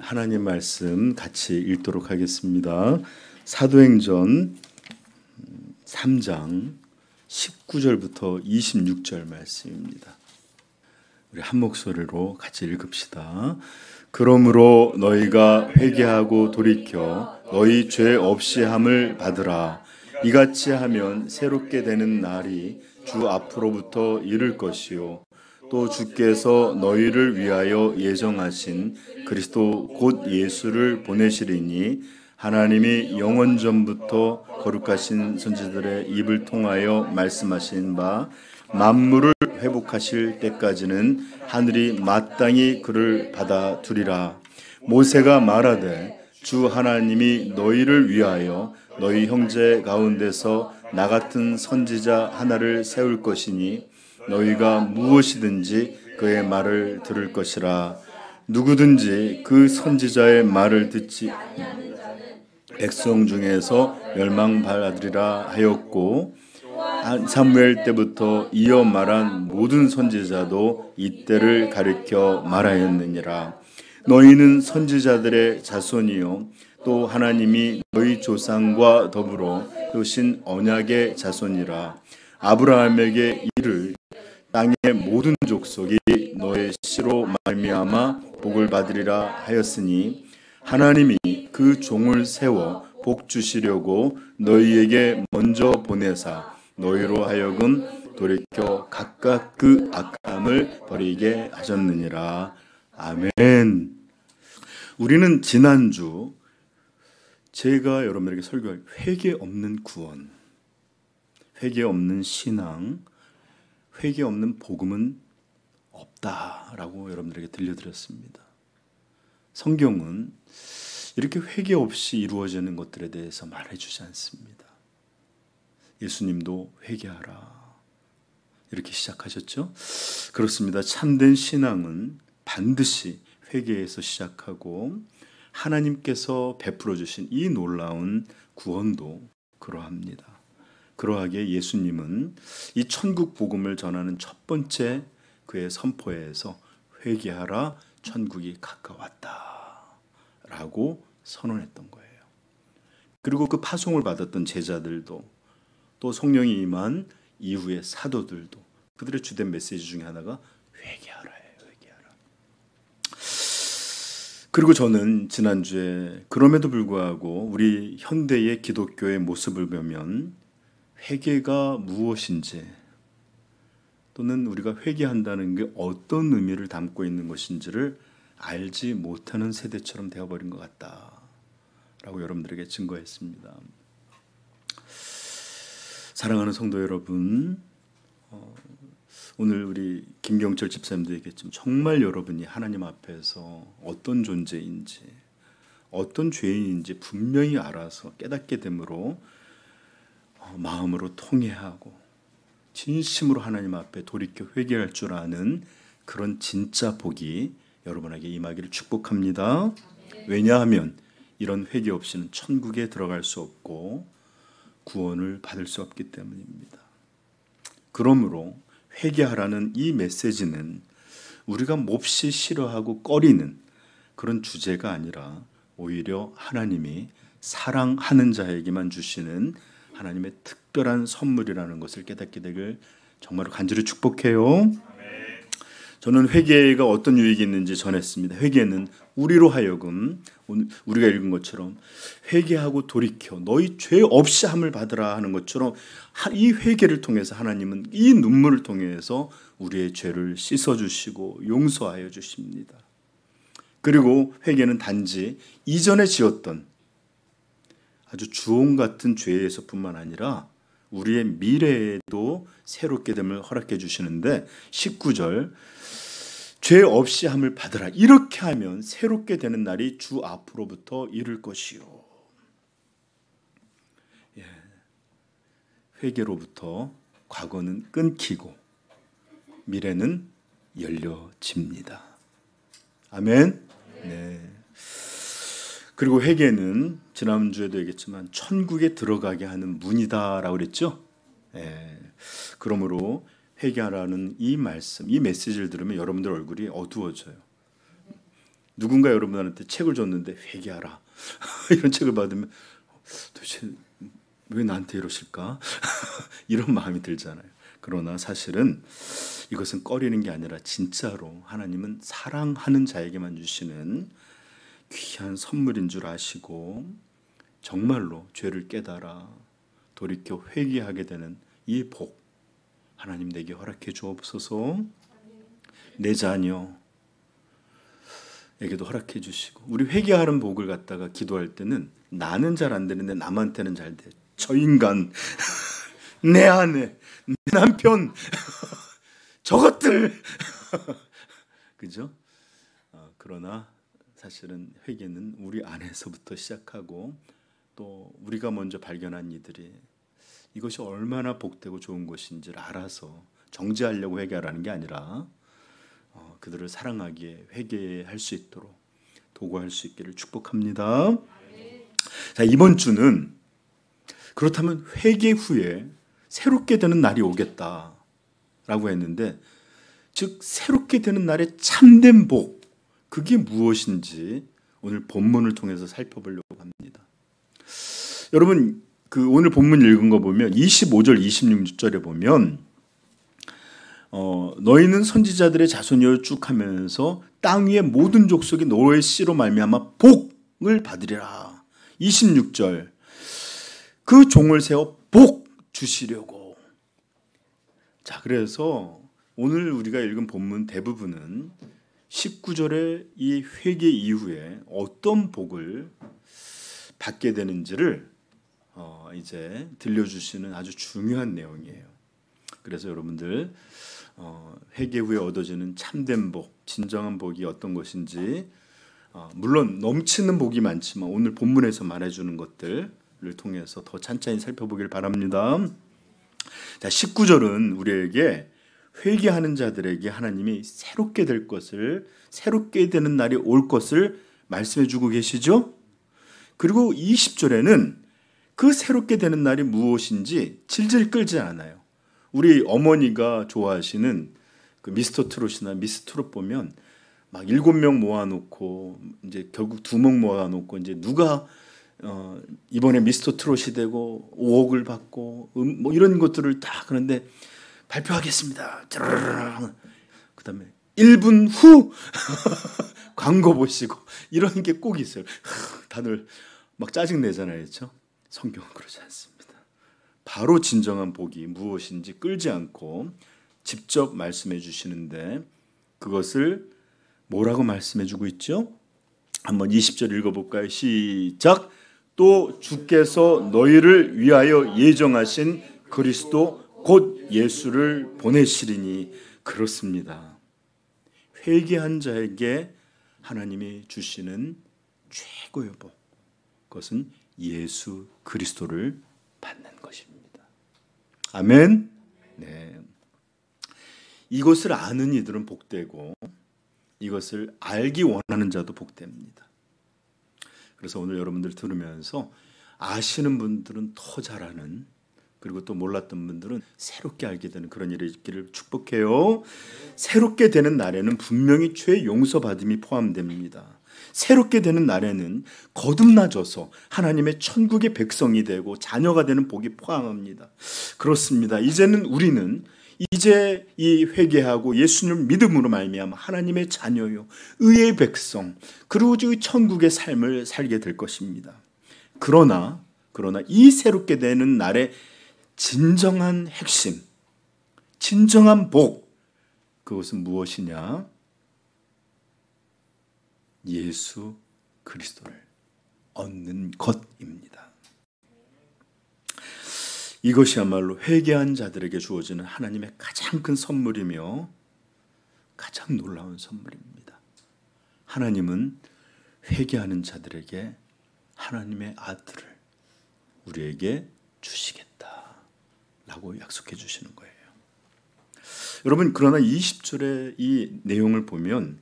하나님 말씀 같이 읽도록 하겠습니다. 사도행전 3장 19절부터 26절 말씀입니다. 우리 한 목소리로 같이 읽읍시다. 그러므로 너희가 회개하고 돌이켜 너희 죄 없이 함을 받으라. 이같이 하면 새롭게 되는 날이 주 앞으로부터 이를 것이요 또 주께서 너희를 위하여 예정하신 그리스도 곧 예수를 보내시리니 하나님이 영원전부터 거룩하신 선지자들의 입을 통하여 말씀하신 바 만물을 회복하실 때까지는 하늘이 마땅히 그를 받아두리라. 모세가 말하되 주 하나님이 너희를 위하여 너희 형제 가운데서 나 같은 선지자 하나를 세울 것이니 너희가 무엇이든지 그의 말을 들을 것이라. 누구든지 그 선지자의 말을 듣지 백성 중에서 멸망받으리라 하였고 사무엘 때부터 이어 말한 모든 선지자도 이때를 가리켜 말하였느니라. 너희는 선지자들의 자손이요 또 하나님이 너희 조상과 더불어 주신 언약의 자손이라. 아브라함에게 이를 땅의 모든 족속이 너의 씨로 말미암아 복을 받으리라 하였으니 하나님이 그 종을 세워 복 주시려고 너희에게 먼저 보내사 너희로 하여금 돌이켜 각각 그 악함을 버리게 하셨느니라. 아멘. 우리는 지난주 제가 여러분에게 설교할 회개 없는 구원, 회개 없는 신앙, 회개 없는 복음은 없다라고 여러분들에게 들려드렸습니다. 성경은 이렇게 회개 없이 이루어지는 것들에 대해서 말해주지 않습니다. 예수님도 회개하라 이렇게 시작하셨죠? 그렇습니다. 참된 신앙은 반드시 회개에서 시작하고 하나님께서 베풀어 주신 이 놀라운 구원도 그러합니다. 그러하게 예수님은 이 천국 복음을 전하는 첫 번째 그의 선포에서 회개하라 천국이 가까웠다 라고 선언했던 거예요. 그리고 그 파송을 받았던 제자들도 또 성령이 임한 이후의 사도들도 그들의 주된 메시지 중에 하나가 회개하라예요. 회개하라. 그리고 저는 지난주에 그럼에도 불구하고 우리 현대의 기독교의 모습을 보면 회개가 무엇인지 또는 우리가 회개한다는 게 어떤 의미를 담고 있는 것인지를 알지 못하는 세대처럼 되어버린 것 같다라고 여러분들에게 증거했습니다. 사랑하는 성도 여러분, 오늘 우리 김경철 집사님도 얘기했지만 정말 여러분이 하나님 앞에서 어떤 존재인지 어떤 죄인인지 분명히 알아서 깨닫게 되므로 마음으로 통회하고 진심으로 하나님 앞에 돌이켜 회개할 줄 아는 그런 진짜 복이 여러분에게 임하기를 축복합니다. 왜냐하면 이런 회개 없이는 천국에 들어갈 수 없고 구원을 받을 수 없기 때문입니다. 그러므로 회개하라는 이 메시지는 우리가 몹시 싫어하고 꺼리는 그런 주제가 아니라 오히려 하나님이 사랑하는 자에게만 주시는 하나님의 특별한 선물이라는 것을 깨닫게 되길 정말로 간절히 축복해요. 저는 회개가 어떤 유익이 있는지 전했습니다. 회개는 우리로 하여금 우리가 읽은 것처럼 회개하고 돌이켜 너희 죄 없이 함을 받으라 하는 것처럼 이 회개를 통해서 하나님은 이 눈물을 통해서 우리의 죄를 씻어주시고 용서하여 주십니다. 그리고 회개는 단지 이전에 지었던 아주 주홍 같은 죄에서뿐만 아니라 우리의 미래에도 새롭게 됨을 허락해 주시는데 19절 죄 없이 함을 받으라. 이렇게 하면 새롭게 되는 날이 주 앞으로부터 이를 것이요. 회개로부터 과거는 끊기고 미래는 열려집니다. 아멘. 네. 그리고 회개는 지난주에도 얘기했지만 천국에 들어가게 하는 문이다라고 그랬죠. 그러므로 회개하라는 이 말씀, 이 메시지를 들으면 여러분들 얼굴이 어두워져요. 누군가 여러분한테 책을 줬는데 회개하라 이런 책을 받으면 도대체 왜 나한테 이러실까? 이런 마음이 들잖아요. 그러나 사실은 이것은 꺼리는 게 아니라 진짜로 하나님은 사랑하는 자에게만 주시는 귀한 선물인 줄 아시고 정말로 죄를 깨달아 돌이켜 회개하게 되는 이 복 하나님 내게 허락해 주옵소서. 내 자녀에게도 허락해 주시고 우리 회개하는 복을 갖다가 기도할 때는 나는 잘 안 되는데 남한테는 잘 돼. 저 인간, 내 아내, 내 남편, 저것들. 그죠? 그러나 사실은 회개는 우리 안에서부터 시작하고 또 우리가 먼저 발견한 이들이 이것이 얼마나 복되고 좋은 것인지를 알아서 정죄하려고 회개하라는 게 아니라 그들을 사랑하기에 회개할 수 있도록 도구할 수 있기를 축복합니다. 자, 이번 주는 그렇다면 회개 후에 새롭게 되는 날이 오겠다라고 했는데 즉 새롭게 되는 날의 참된 복 그게 무엇인지 오늘 본문을 통해서 살펴보려고 합니다. 여러분 그 오늘 본문 읽은 거 보면 25절 26절에 보면 너희는 선지자들의 자손이여 쭉 하면서 땅 위의 모든 족속이 너의 씨로 말미암아 복을 받으리라. 26절 그 종을 세워 복 주시려고. 자, 그래서 오늘 우리가 읽은 본문 대부분은 19절의 이 회개 이후에 어떤 복을 받게 되는지를 이제 들려주시는 아주 중요한 내용이에요. 그래서 여러분들 회개 후에 얻어지는 참된 복, 진정한 복이 어떤 것인지 물론 넘치는 복이 많지만 오늘 본문에서 말해주는 것들을 통해서 더 찬찬히 살펴보길 바랍니다. 자, 19절은 우리에게 회개하는 자들에게 하나님이 새롭게 될 것을, 새롭게 되는 날이 올 것을 말씀해 주고 계시죠. 그리고 20절에는 그 새롭게 되는 날이 무엇인지 질질 끌지 않아요. 우리 어머니가 좋아하시는 그 미스터 트롯이나 미스 트롯 보면 막 7명 모아놓고 이제 결국 2명 모아놓고 이제 누가 이번에 미스터 트롯이 되고 5억을 받고 뭐 이런 것들을 다 그런데 발표하겠습니다. 그다음에 1분 후 광고 보시고 이런 게 꼭 있어요. 다들 막 짜증 내잖아요, 그렇죠? 성경은 그러지 않습니다. 바로 진정한 복이 무엇인지 끌지 않고 직접 말씀해 주시는데 그것을 뭐라고 말씀해 주고 있죠? 한번 20절 읽어볼까요? 시작. 또 주께서 너희를 위하여 예정하신 그리스도 곧 예수를 보내시리니. 그렇습니다. 회개한 자에게 하나님이 주시는 최고의 복, 그것은 예수 그리스도를 받는 것입니다. 아멘. 네. 이것을 아는 이들은 복되고 이것을 알기 원하는 자도 복됩니다. 그래서 오늘 여러분들 들으면서 아시는 분들은 더 잘하는, 그리고 또 몰랐던 분들은 새롭게 알게 되는 그런 일이 있기를 축복해요. 새롭게 되는 날에는 분명히 죄 용서받음이 포함됩니다. 새롭게 되는 날에는 거듭나져서 하나님의 천국의 백성이 되고 자녀가 되는 복이 포함합니다. 그렇습니다. 이제는 우리는 이제 이 회개하고 예수님을 믿음으로 말미암아 하나님의 자녀요, 의의 백성, 그리고 천국의 삶을 살게 될 것입니다. 그러나 이 새롭게 되는 날의 진정한 핵심, 진정한 복, 그것은 무엇이냐? 예수 그리스도를 얻는 것입니다. 이것이야말로 회개한 자들에게 주어지는 하나님의 가장 큰 선물이며 가장 놀라운 선물입니다. 하나님은 회개하는 자들에게 하나님의 아들을 우리에게 주시겠다라고 약속해 주시는 거예요. 여러분, 그러나 20절의 이 내용을 보면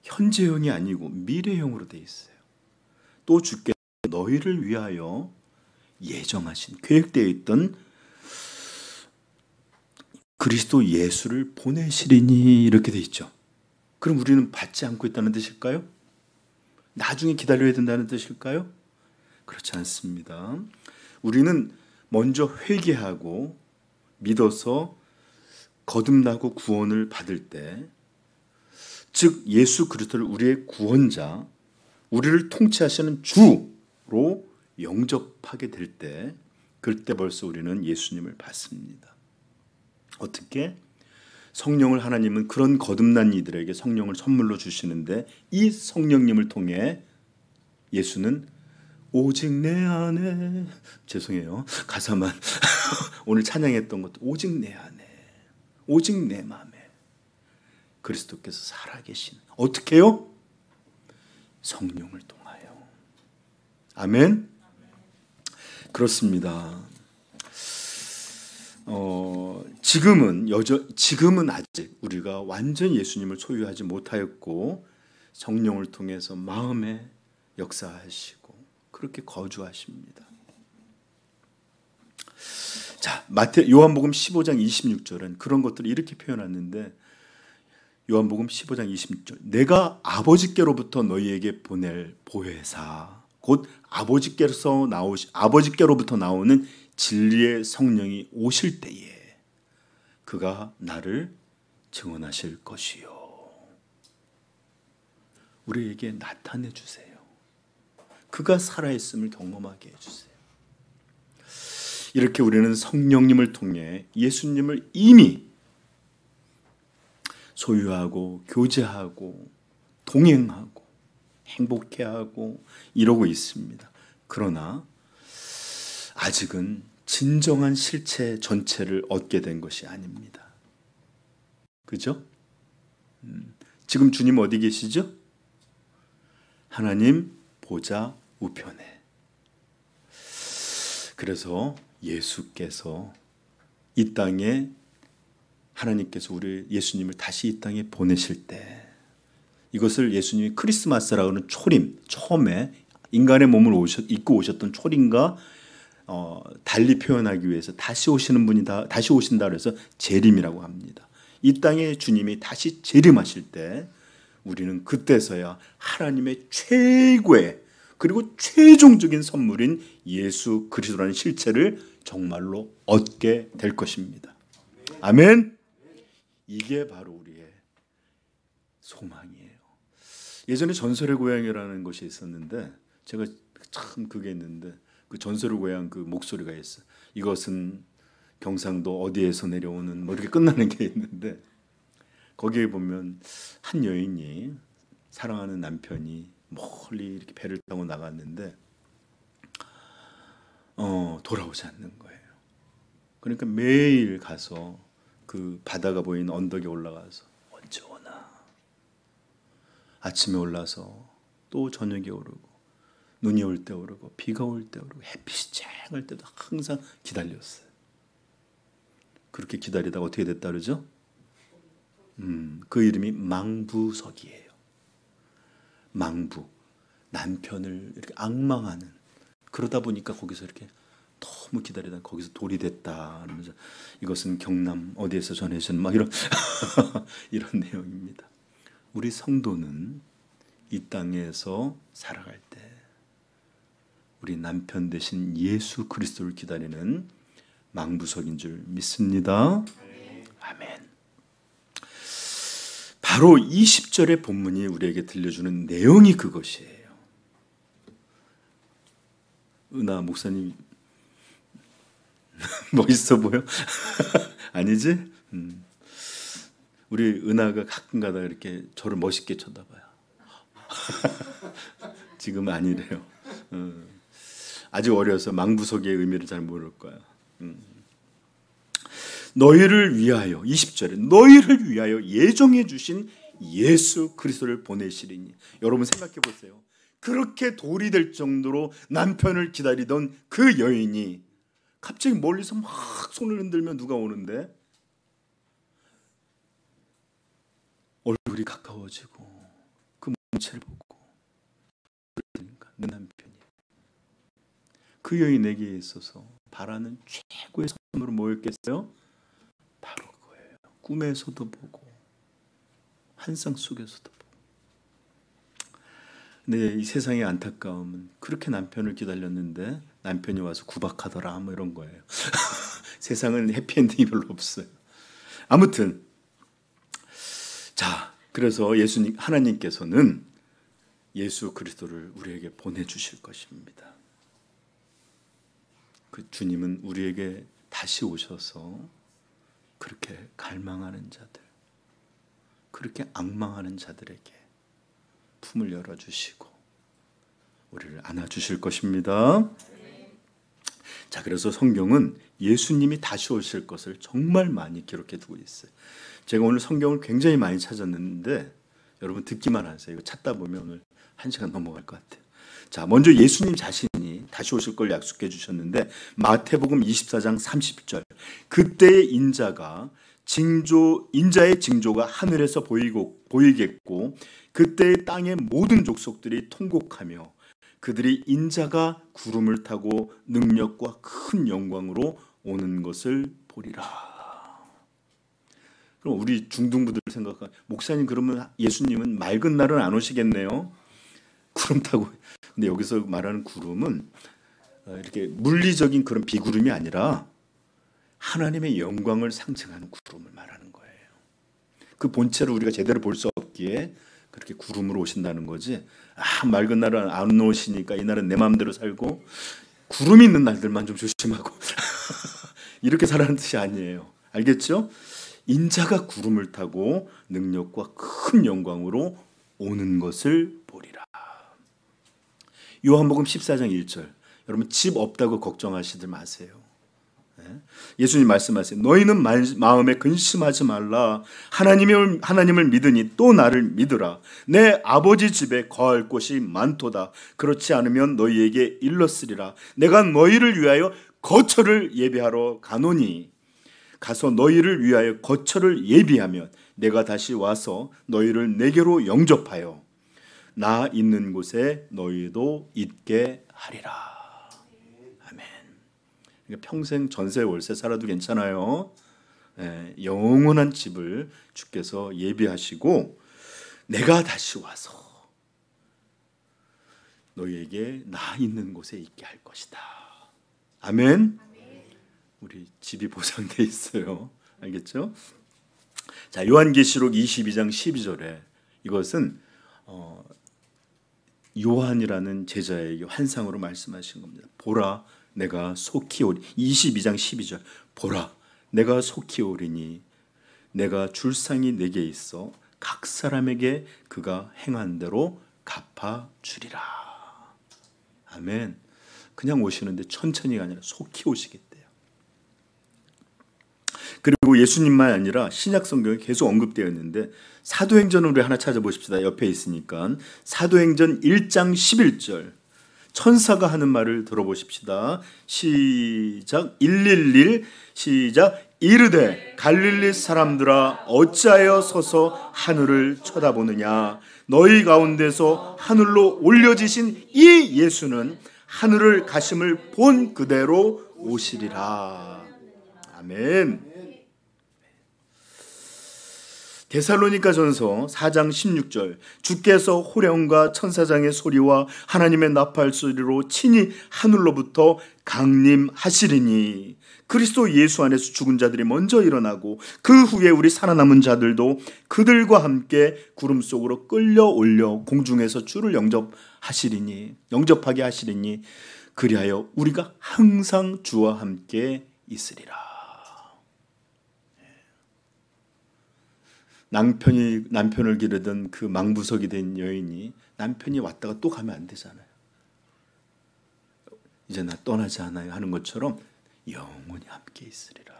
현재형이 아니고 미래형으로 되어 있어요. 또 주께서 너희를 위하여 예정하신, 계획되어 있던 그리스도 예수를 보내시리니, 이렇게 되어 있죠. 그럼 우리는 받지 않고 있다는 뜻일까요? 나중에 기다려야 된다는 뜻일까요? 그렇지 않습니다. 우리는 먼저 회개하고 믿어서 거듭나고 구원을 받을 때, 즉 예수 그리스도를 우리의 구원자, 우리를 통치하시는 주로 영접하게 될 때, 그때 벌써 우리는 예수님을 받습니다. 어떻게? 성령을 하나님은 그런 거듭난 이들에게 성령을 선물로 주시는데, 이 성령님을 통해 예수는 오직 내 안에, 죄송해요 가사만 오늘 찬양했던 것도 오직 내 안에, 오직 내 마음에 그리스도께서 살아계신, 어떻게 해요? 성령을 통하여. 아멘. 그렇습니다. 지금은 아직 우리가 완전히 예수님을 소유하지 못하였고, 성령을 통해서 마음에 역사하시고 그렇게 거주하십니다. 자, 요한복음 15장 26절은 그런 것들을 이렇게 표현하는데, 요한복음 15장 26절, 내가 아버지께로부터 너희에게 보낼 보혜사, 곧 아버지께로부터 나오는 진리의 성령이 오실 때에 그가 나를 증언하실 것이요. 우리에게 나타내 주세요. 그가 살아있음을 경험하게 해주세요. 이렇게 우리는 성령님을 통해 예수님을 이미 소유하고 교제하고 동행하고 행복해하고 이러고 있습니다. 그러나 아직은 진정한 실체 전체를 얻게 된 것이 아닙니다. 그죠? 지금 주님 어디 계시죠? 하나님 보좌 우편에. 그래서 예수께서 이 땅에, 하나님께서 우리 예수님을 다시 이 땅에 보내실 때, 이것을 예수님이 크리스마스라고 하는 초림, 처음에 인간의 몸을 입고 오셨던 초림과 달리 표현하기 위해서 다시 오신다 그래서 재림이라고 합니다. 이 땅에 주님이 다시 재림하실 때 우리는 그때서야 하나님의 최고의 그리고 최종적인 선물인 예수 그리스도라는 실체를 정말로 얻게 될 것입니다. 아멘. 이게 바로 우리의 소망이에요. 예전에 전설의 고향이라는 것이 있었는데, 제가 참 그게 있는데, 그 전설의 고향 그 목소리가 있어. 이것은 경상도 어디에서 내려오는 뭐 이렇게 끝나는 게 있는데, 거기에 보면 한 여인이 사랑하는 남편이 멀리 이렇게 배를 타고 나갔는데 돌아오지 않는 거예요. 그러니까 매일 가서 그 바다가 보이는 언덕에 올라가서 언제 오나, 아침에 올라서 또 저녁에 오르고, 눈이 올 때 오르고, 비가 올 때 오르고, 햇빛이 쨍할 때도 항상 기다렸어요. 그렇게 기다리다가 어떻게 됐다 그러죠? 그 이름이 망부석이에요. 망부, 남편을 이렇게 앙망하는. 그러다 보니까 거기서 이렇게 너무 기다리다 거기서 돌이 됐다 그러면서, 이것은 경남 어디에서 전해진 막 이런 이런 내용입니다. 우리 성도는 이 땅에서 살아갈 때 우리 남편 되신 예수 그리스도를 기다리는 망부석인 줄 믿습니다. 아멘. 바로 20절의 본문이 우리에게 들려주는 내용이 그것이에요. 은하 목사님 멋있어 보여? 아니지? 우리 은하가 가끔가다 이렇게 저를 멋있게 쳐다봐요. 지금은 아니래요. 아직 어려서 망부석의 의미를 잘 모를 거야. 너희를 위하여, 20절에 너희를 위하여 예정해 주신 예수 그리스도를 보내시리니. 여러분 생각해 보세요. 그렇게 돌이 될 정도로 남편을 기다리던 그 여인이 갑자기 멀리서 막 손을 흔들며 누가 오는데 얼굴이 가까워지고 그 몸체를 보고, 그러니까 내 남편이. 그 여인에게 있어서 바라는 최고의 선물은 뭐였겠어요? 바로 그거예요. 꿈에서도 보고 환상 속에서도 보고. 근데 이 세상의 안타까움은 그렇게 남편을 기다렸는데 남편이 와서 구박하더라 뭐 이런 거예요. 세상은 해피엔딩이 별로 없어요. 아무튼 자, 그래서 예수님 하나님께서는 예수 그리스도를 우리에게 보내주실 것입니다. 그 주님은 우리에게 다시 오셔서 그렇게 갈망하는 자들, 그렇게 앙망하는 자들에게 품을 열어주시고 우리를 안아주실 것입니다. 자, 그래서 성경은 예수님이 다시 오실 것을 정말 많이 기록해 두고 있어요. 제가 오늘 성경을 굉장히 많이 찾았는데 여러분 듣기만 하세요. 이거 찾다 보면 오늘 1시간 넘어갈 것 같아요. 자, 먼저 예수님 자신이 다시 오실 걸 약속해 주셨는데 마태복음 24장 30절, 그때의 인자의 징조가 하늘에서 보이겠고 그때의 땅의 모든 족속들이 통곡하며 그들이 인자가 구름을 타고 능력과 큰 영광으로 오는 것을 보리라. 그럼 우리 중등부들 생각하, 목사님 그러면 예수님은 맑은 날은 안 오시겠네요. 구름 타고. 근데 여기서 말하는 구름은 이렇게 물리적인 그런 비구름이 아니라 하나님의 영광을 상징하는 구름을 말하는 거예요. 그 본체를 우리가 제대로 볼 수 없기에 그렇게 구름으로 오신다는 거지. 맑은 날은 안 오시니까 이 날은 내 마음대로 살고 구름이 있는 날들만 좀 조심하고 이렇게 살라는 뜻이 아니에요. 알겠죠? 인자가 구름을 타고 능력과 큰 영광으로 오는 것을 보리라. 요한복음 14장 1절. 여러분 집 없다고 걱정하시지 마세요. 예수님 말씀하세요. 너희는 마음에 근심하지 말라. 하나님을 믿으니 또 나를 믿으라. 내 아버지 집에 거할 곳이 많도다. 그렇지 않으면 너희에게 일렀으리라. 내가 너희를 위하여 거처를 예비하러 가노니 가서 너희를 위하여 거처를 예비하면 내가 다시 와서 너희를 내게로 영접하여 나 있는 곳에 너희도 있게 하리라. 평생 전세 월세 살아도 괜찮아요. 영원한 집을 주께서 예비하시고 내가 다시 와서 너희에게 나 있는 곳에 있게 할 것이다. 아멘. 우리 집이 보장돼 있어요. 알겠죠? 자, 요한계시록 22장 12절에 이것은 요한이라는 제자에게 환상으로 말씀하신 겁니다. 보라 내가 속히 오리. 22장 12절. 보라 내가 속히 오리니 내가 줄 상이 내게 있어 각 사람에게 그가 행한 대로 갚아 주리라. 아멘. 그냥 오시는데 천천히가 아니라 속히 오시겠대요. 그리고 예수님만 아니라 신약 성경에 계속 언급되어 있는데 사도행전을 우리 하나 찾아보십시다. 옆에 있으니까. 사도행전 1장 11절. 천사가 하는 말을 들어보십시다. 시작. 111 시작. 이르되 갈릴리 사람들아 어찌하여 서서 하늘을 쳐다보느냐. 너희 가운데서 하늘로 올려지신 이 예수는 하늘을 가심을 본 그대로 오시리라. 아멘. 데살로니가전서 4장 16절. 주께서 호령과 천사장의 소리와 하나님의 나팔 소리로 친히 하늘로부터 강림하시리니 그리스도 예수 안에서 죽은 자들이 먼저 일어나고 그 후에 우리 살아남은 자들도 그들과 함께 구름 속으로 끌려 올려 공중에서 주를 영접하게 하시리니 그리하여 우리가 항상 주와 함께 있으리라. 남편을 기르던 그 망부석이 된 여인이 남편이 왔다가 또 가면 안 되잖아요. 이제 나 떠나지 않아요 하는 것처럼 영원히 함께 있으리라.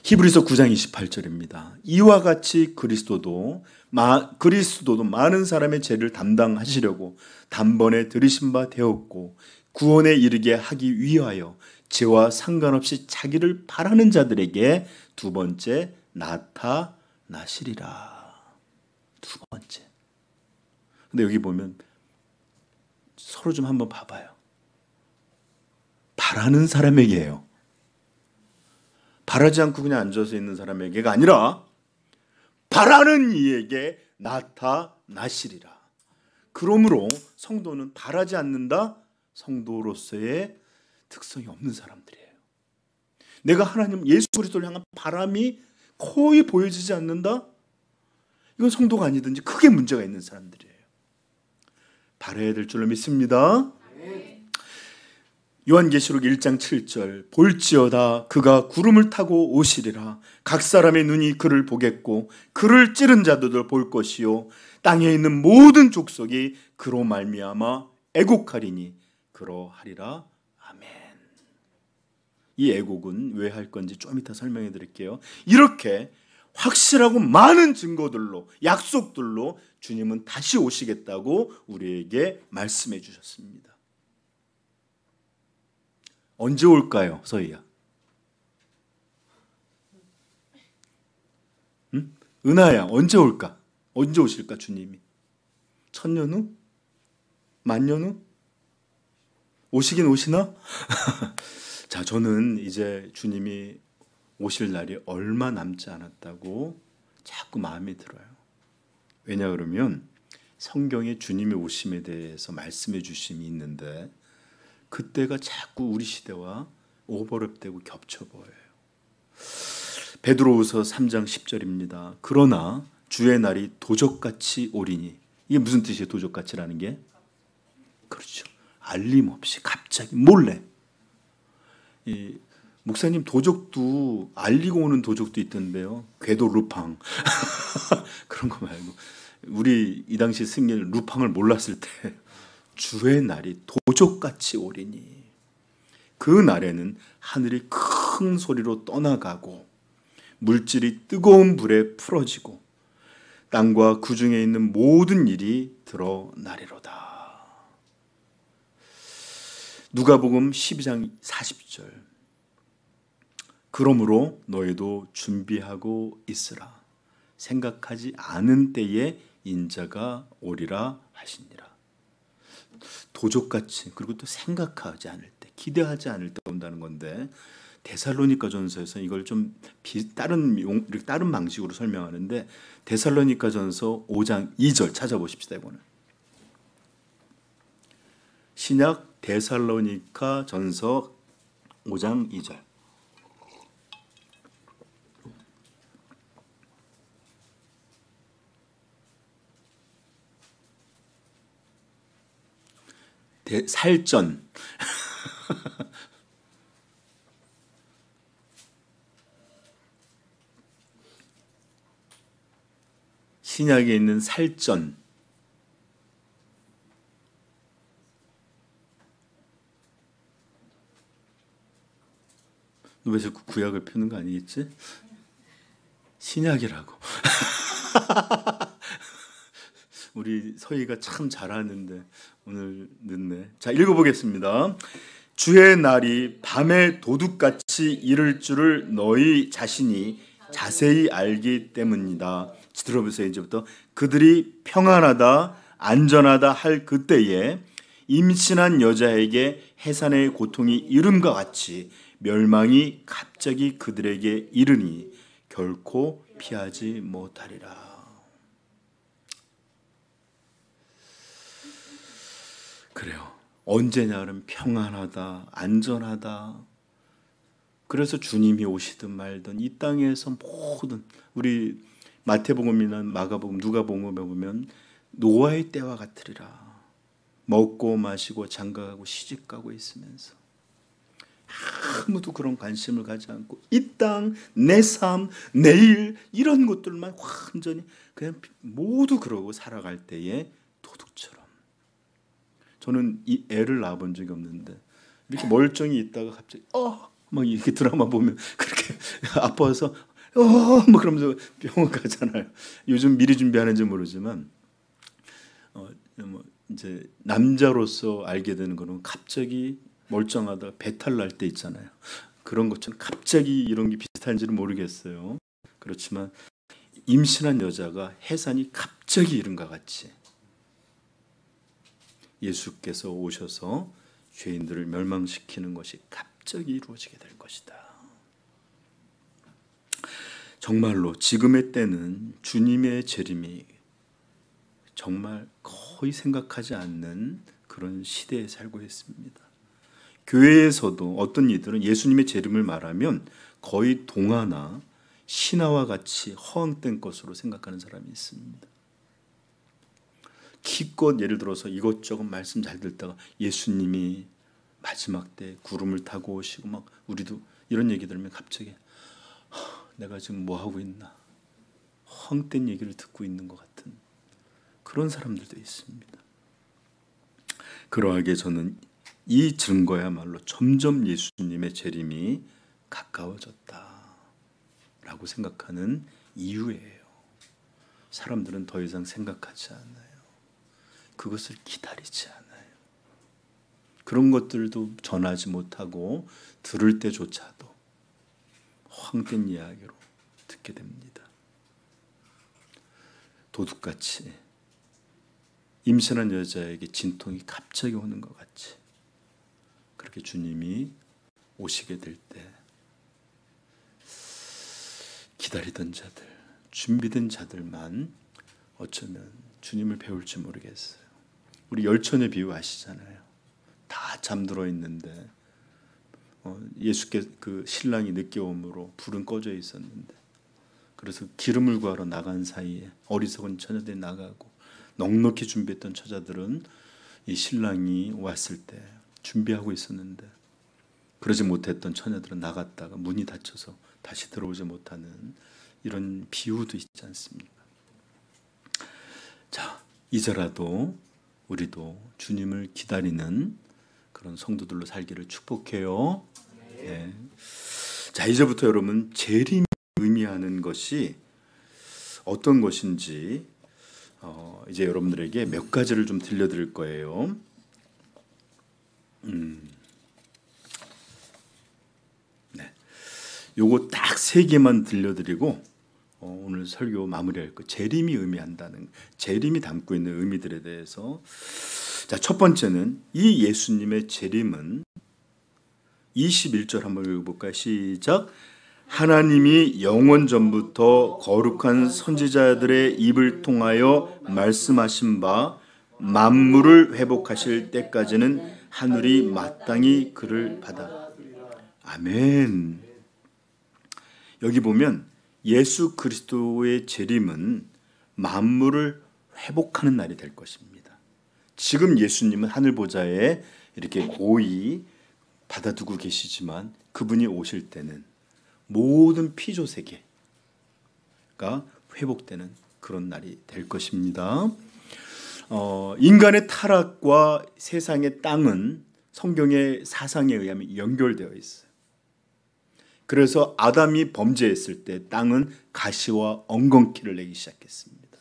히브리서 9장 28절입니다. 이와 같이 그리스도도 많은 사람의 죄를 담당하시려고 단번에 들이신 바 되었고 구원에 이르게 하기 위하여 죄와 상관없이 자기를 바라는 자들에게 두 번째 나타나시리라. 두 번째. 근데 여기 보면 서로 좀 한번 봐봐요. 바라는 사람에게예요. 바라지 않고 그냥 앉아서 있는 사람에게가 아니라 바라는 이에게 나타나시리라. 그러므로 성도는 바라지 않는다. 성도로서의 특성이 없는 사람들이에요. 내가 하나님 예수 그리스도를 향한 바람이 거의 보여지지 않는다. 이건 성도가 아니든지 크게 문제가 있는 사람들이에요. 바라야 될 줄로 믿습니다. 요한계시록 1장 7절 볼지어다 그가 구름을 타고 오시리라. 각 사람의 눈이 그를 보겠고 그를 찌른 자들도 볼 것이요 땅에 있는 모든 족속이 그로 말미암아 애곡하리니 그러하리라. 아멘. 이 애곡은 왜 할 건지 좀 이따 설명해 드릴게요. 이렇게 확실하고 많은 증거들로 약속들로 주님은 다시 오시겠다고 우리에게 말씀해 주셨습니다. 언제 올까요, 서희야? 응? 은하야, 언제 올까? 언제 오실까, 주님이? 1000년 후? 10,000년 후? 오시긴 오시나? 자, 저는 이제 주님이 오실 날이 얼마 남지 않았다고 자꾸 마음이 들어요. 왜냐 그러면 성경에 주님의 오심에 대해서 말씀해 주심이 있는데 그때가 자꾸 우리 시대와 오버랩되고 겹쳐 보여요. 베드로후서 3장 10절입니다. 그러나 주의 날이 도적같이 오리니. 이게 무슨 뜻이에요? 도적같이라는 게? 그렇죠. 알림없이 갑자기 몰래. 이 목사님 도적도 알리고 오는 도적도 있던데요. 궤도 루팡 그런 거 말고 우리 이 당시 승리는 루팡을 몰랐을 때 주의 날이 도적같이 오리니 그 날에는 하늘이 큰 소리로 떠나가고 물질이 뜨거운 불에 풀어지고 땅과 그 중에 있는 모든 일이 드러나리로다. 누가복음 12장 40절 그러므로 너희도 준비하고 있으라. 생각하지 않은 때에 인자가 오리라 하시니라. 도적같이 그리고 또 생각하지 않을 때 기대하지 않을 때 온다는 건데 데살로니가전서에서 이걸 좀 다른 방식으로 설명하는데 데살로니가전서 5장 2절 찾아보십시다. 이거는 신약 데살로니가전서 5장 2절 살전 신약에 있는 살전 너 왜 자꾸 구약을 펴는 거 아니겠지? 신약이라고 우리 서희가 참 잘하는데 오늘 늦네. 자, 읽어보겠습니다. 주의 날이 밤에 도둑같이 이를 줄을 너희 자신이 자세히 알기 때문이다. 들어보세요. 이제부터 그들이 평안하다 안전하다 할 그때에 임신한 여자에게 해산의 고통이 이름과 같이 멸망이 갑자기 그들에게 이르니 결코 피하지 못하리라. 그래요. 언제냐 그러면 평안하다, 안전하다. 그래서 주님이 오시든 말든 이 땅에서 모든 우리 마태복음이나 마가복음, 누가복음에 보면 노아의 때와 같으리라. 먹고 마시고 장가가고 시집가고 있으면서 아무도 그런 관심을 가지 않고 이 땅, 내 삶, 내일 이런 것들만 완전히 그냥 모두 그러고 살아갈 때에 도둑처럼. 저는 이 애를 낳아본 적이 없는데 이렇게 멀쩡히 있다가 갑자기 막 이렇게 드라마 보면 그렇게 아파서 뭐 그러면서 병원 가잖아요. 요즘 미리 준비하는지 모르지만 뭐 이제 남자로서 알게 되는 거는 갑자기 멀쩡하다가 배탈 날 때 있잖아요. 그런 것처럼 갑자기 이런 게 비슷한지는 모르겠어요. 그렇지만 임신한 여자가 해산이 갑자기 이른과 같이 예수께서 오셔서 죄인들을 멸망시키는 것이 갑자기 이루어지게 될 것이다. 정말로 지금의 때는 주님의 재림이 정말 거의 생각하지 않는 그런 시대에 살고 있습니다. 교회에서도 어떤 이들은 예수님의 재림을 말하면 거의 동화나 신화와 같이 허황된 것으로 생각하는 사람이 있습니다. 기껏 예를 들어서 이것저것 말씀 잘 듣다가 예수님이 마지막 때 구름을 타고 오시고 막 우리도 이런 얘기 들으면 갑자기 내가 지금 뭐 하고 있나, 헛된 얘기를 듣고 있는 것 같은 그런 사람들도 있습니다. 그러하게 저는 이 증거야말로 점점 예수님의 재림이 가까워졌다라고 생각하는 이유예요. 사람들은 더 이상 생각하지 않아요. 그것을 기다리지 않아요. 그런 것들도 전하지 못하고 들을 때조차도 헛된 이야기로 듣게 됩니다. 도둑같이 임신한 여자에게 진통이 갑자기 오는 것 같이 그렇게 주님이 오시게 될 때 기다리던 자들, 준비된 자들만 어쩌면 주님을 배울지 모르겠어요. 우리 열천의 비유 아시잖아요. 다 잠들어 있는데 예수께 그 신랑이 늦게 오므로 불은 꺼져 있었는데 그래서 기름을 구하러 나간 사이에 어리석은 처자들이 나가고 넉넉히 준비했던 처자들은 이 신랑이 왔을 때 준비하고 있었는데 그러지 못했던 처녀들은 나갔다가 문이 닫혀서 다시 들어오지 못하는 이런 비유도 있지 않습니까? 자, 이제라도 우리도 주님을 기다리는 그런 성도들로 살기를 축복해요. 네. 자, 이제부터 여러분 재림이 의미하는 것이 어떤 것인지 이제 여러분들에게 몇 가지를 좀 들려드릴 거예요. 네, 요거 딱 3개만 들려드리고 오늘 설교 마무리할 거 재림이 의미한다는 재림이 담고 있는 의미들에 대해서 자, 첫 번째는 이 예수님의 재림은 21절 한번 읽어볼까요? 시작. 하나님이 영원 전부터 거룩한 선지자들의 입을 통하여 말씀하신 바 만물을 회복하실 때까지는 하늘이 마땅히 그를 받아. 아멘. 여기 보면 예수 그리스도의 재림은 만물을 회복하는 날이 될 것입니다. 지금 예수님은 하늘 보좌에 이렇게 고이 받아두고 계시지만 그분이 오실 때는 모든 피조 세계가 회복되는 그런 날이 될 것입니다. 인간의 타락과 세상의 땅은 성경의 사상에 의하면 연결되어 있어요. 그래서 아담이 범죄했을 때 땅은 가시와 엉겅퀴를 내기 시작했습니다.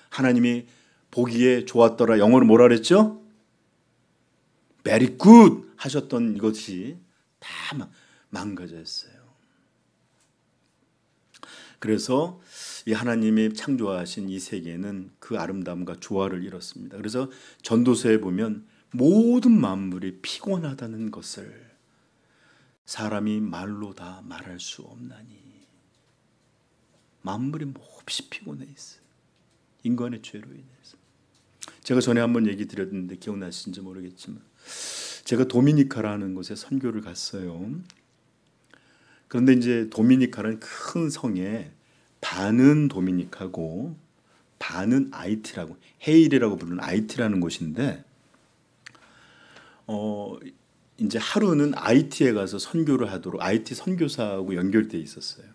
하나님이 보기에 좋았더라, 영어로 뭐라 그랬죠? Very good 하셨던 이것이 다 망가졌어요. 그래서 이 하나님이 창조하신 이 세계는 그 아름다움과 조화를 이뤘습니다. 그래서 전도서에 보면 모든 만물이 피곤하다는 것을 사람이 말로 다 말할 수 없나니 만물이 몹시 피곤해 있어요. 인간의 죄로 인해서. 제가 전에 한번 얘기 드렸는데 기억나시는지 모르겠지만 제가 도미니카라는 곳에 선교를 갔어요. 그런데 이제 도미니카는 큰 성에 반은 도미니카고 반은 아이티라고 헤일이라고 부르는 아이티라는 곳인데 이제 하루는 아이티에 가서 선교를 하도록 아이티 선교사하고 연결돼 있었어요.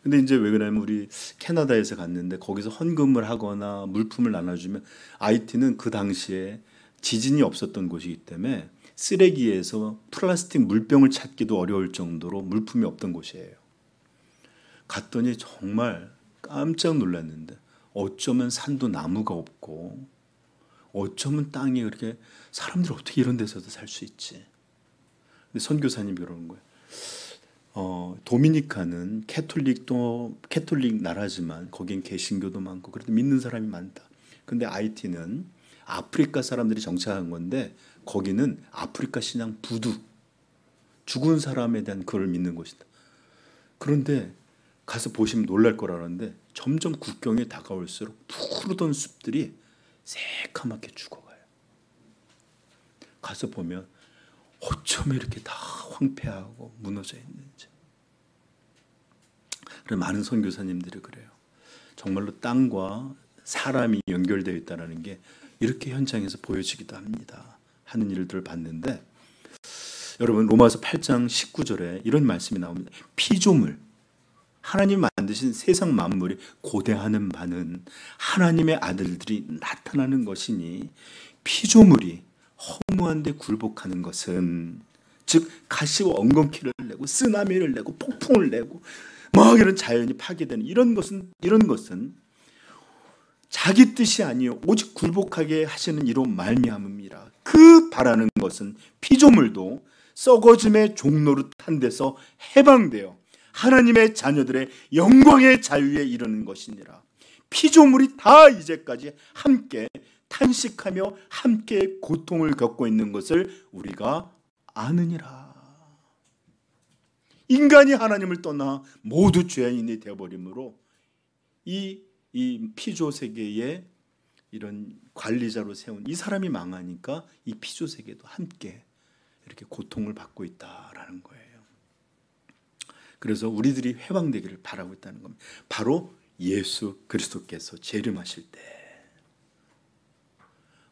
근데 이제 왜 그러냐면 우리 캐나다에서 갔는데 거기서 헌금을 하거나 물품을 나눠주면 아이티는 그 당시에 지진이 없었던 곳이기 때문에 쓰레기에서 플라스틱 물병을 찾기도 어려울 정도로 물품이 없던 곳이에요. 갔더니 정말 깜짝 놀랐는데 어쩌면 산도 나무가 없고 어쩌면 땅이 그렇게 사람들이 어떻게 이런 데서도 살 수 있지. 근데 선교사님이 그러는 거예요. 도미니카는 캐톨릭 나라지만 거긴 개신교도 많고 그래도 믿는 사람이 많다. 근데 아이티는 아프리카 사람들이 정착한 건데 거기는 아프리카 신앙 부두 죽은 사람에 대한 그걸 믿는 곳이다. 그런데 가서 보시면 놀랄 거라는데 점점 국경에 다가올수록 푸르던 숲들이 새카맣게 죽어가요. 가서 보면 어쩜 이렇게 다 황폐하고 무너져 있는지. 그래서 많은 선교사님들이 그래요. 정말로 땅과 사람이 연결되어 있다는 게 이렇게 현장에서 보여지기도 합니다. 하는 일들을 봤는데, 여러분 로마서 8장 19절에 이런 말씀이 나옵니다. 피조물, 하나님 만드신 세상 만물이 고대하는 바는 하나님의 아들들이 나타나는 것이니, 피조물이 허무한 데 굴복하는 것은, 즉 가시와 엉겅퀴를 내고 쓰나미를 내고 폭풍을 내고 막 이런 자연이 파괴되는 이런 것은 자기 뜻이 아니요 오직 굴복하게 하시는 이로 말미암음이라. 그 바라는 것은 피조물도 썩어짐의 종노릇한 데서 해방되어 하나님의 자녀들의 영광의 자유에 이르는 것이니라. 피조물이 다 이제까지 함께 탄식하며 함께 고통을 겪고 있는 것을 우리가 아느니라. 인간이 하나님을 떠나 모두 죄인이 되어버리므로 이 피조 세계의 이런 관리자로 세운 이 사람이 망하니까 이 피조 세계도 함께 이렇게 고통을 받고 있다라는 거예요. 그래서 우리들이 해방되기를 바라고 있다는 겁니다. 바로 예수 그리스도께서 재림하실 때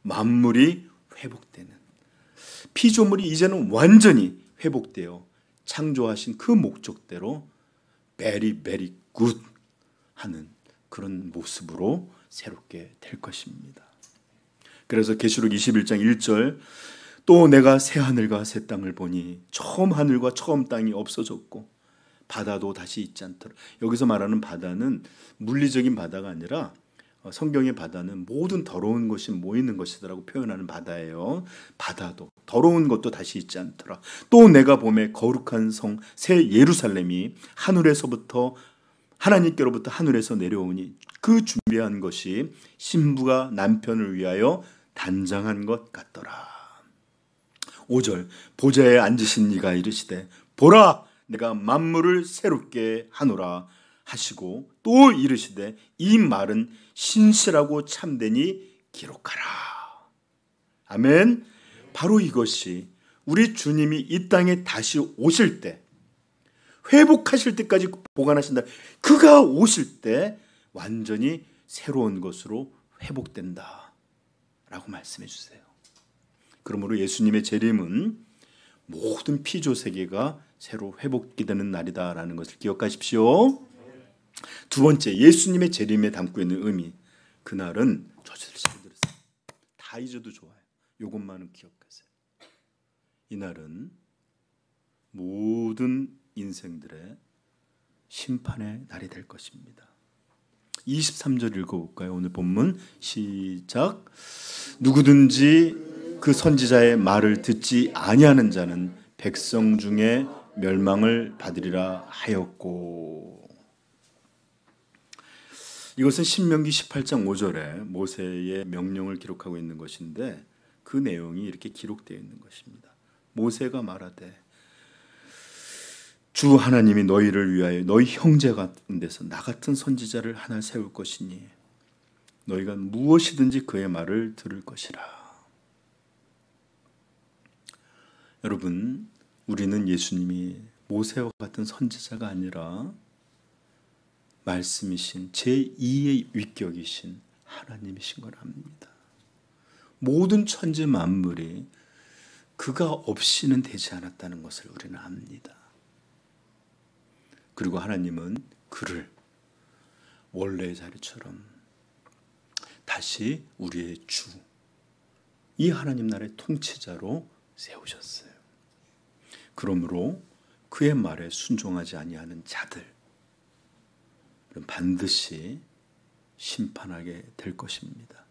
만물이 회복되는, 피조물이 이제는 완전히 회복되어 창조하신 그 목적대로 very very good 하는 그런 모습으로 새롭게 될 것입니다. 그래서 계시록 21장 1절, 또 내가 새 하늘과 새 땅을 보니 처음 하늘과 처음 땅이 없어졌고 바다도 다시 있지 않더라. 여기서 말하는 바다는 물리적인 바다가 아니라 성경의 바다는 모든 더러운 것이 모이는 것이라고 표현하는 바다예요. 바다도 더러운 것도 다시 있지 않더라. 또 내가 보매 거룩한 성 새 예루살렘이 하늘에서부터 하나님께로부터 하늘에서 내려오니 그 준비한 것이 신부가 남편을 위하여 단장한 것 같더라. 5절, 보좌에 앉으신 이가 이르시되 보라 내가 만물을 새롭게 하노라 하시고, 또 이르시되 이 말은 신실하고 참되니 기록하라. 아멘. 바로 이것이 우리 주님이 이 땅에 다시 오실 때, 회복하실 때까지 보관하신다. 그가 오실 때 완전히 새로운 것으로 회복된다 라고 말씀해 주세요. 그러므로 예수님의 재림은 모든 피조 세계가 새로 회복이 되는 날이다라는 것을 기억하십시오. 두 번째, 예수님의 재림에 담고 있는 의미. 그날은 저들 잘 들으세요. 다 잊어도 좋아요. 이것만은 기억하세요. 이날은 모든 인생들의 심판의 날이 될 것입니다. 23절 읽어볼까요? 오늘 본문 시작. 누구든지 그 선지자의 말을 듣지 아니하는 자는 백성 중에 멸망을 받으리라 하였고. 이것은 신명기 18장 5절에 모세의 명령을 기록하고 있는 것인데, 그 내용이 이렇게 기록되어 있는 것입니다. 모세가 말하되 주 하나님이 너희를 위하여 너희 형제 같은 데서 나 같은 선지자를 하나 세울 것이니 너희가 무엇이든지 그의 말을 들을 것이라. 여러분, 우리는 예수님이 모세와 같은 선지자가 아니라 말씀이신 제2의 위격이신 하나님이신 걸 압니다. 모든 천지 만물이 그가 없이는 되지 않았다는 것을 우리는 압니다. 그리고 하나님은 그를 원래의 자리처럼 다시 우리의 주, 이 하나님 나라의 통치자로 세우셨어요. 그러므로 그의 말에 순종하지 아니하는 자들 반드시 심판하게 될 것입니다.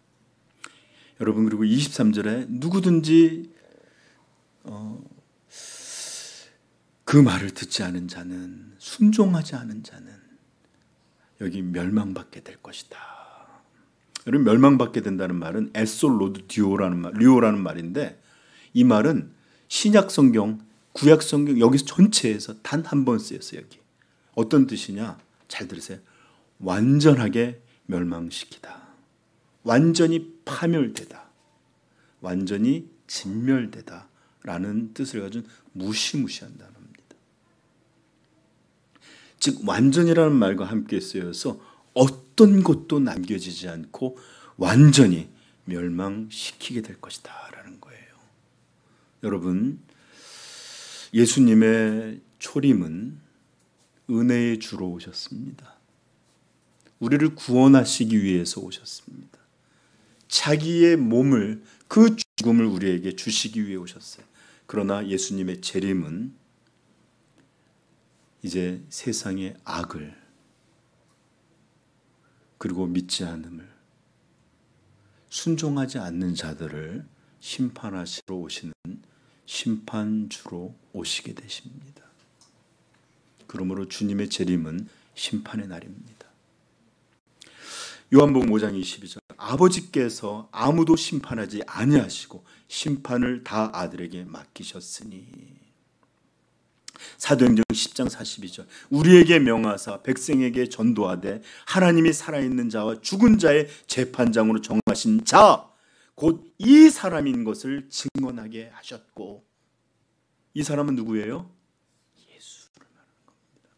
여러분, 그리고 23절에 누구든지 그 말을 듣지 않은 자는, 순종하지 않은 자는 여기 멸망받게 될 것이다. 여러분, 멸망받게 된다는 말은 에솔로드 류오라는 말인데, 이 말은 신약 성경, 구약 성경 여기서 전체에서 단 한 번 쓰였어요. 여기 어떤 뜻이냐? 잘 들으세요. 완전하게 멸망시키다, 완전히 파멸되다, 완전히 진멸되다 라는 뜻을 가진 무시무시한 단어입니다. 즉 완전이라는 말과 함께 쓰여서 어떤 것도 남겨지지 않고 완전히 멸망시키게 될 것이다 라는 거예요. 여러분, 예수님의 초림은 은혜의 주로 오셨습니다. 우리를 구원하시기 위해서 오셨습니다. 자기의 몸을, 그 죽음을 우리에게 주시기 위해 오셨어요. 그러나 예수님의 재림은 이제 세상의 악을, 그리고 믿지 않음을, 순종하지 않는 자들을 심판하시러 오시는 심판주로 오시게 되십니다. 그러므로 주님의 재림은 심판의 날입니다. 요한복음 5장 22절, 아버지께서 아무도 심판하지 아니하시고 심판을 다 아들에게 맡기셨으니. 사도행전 10장 42절, 우리에게 명하사 백성에게 전도하되 하나님이 살아있는 자와 죽은 자의 재판장으로 정하신 자 곧 이 사람인 것을 증언하게 하셨고. 이 사람은 누구예요? 예수를 말하는 겁니다.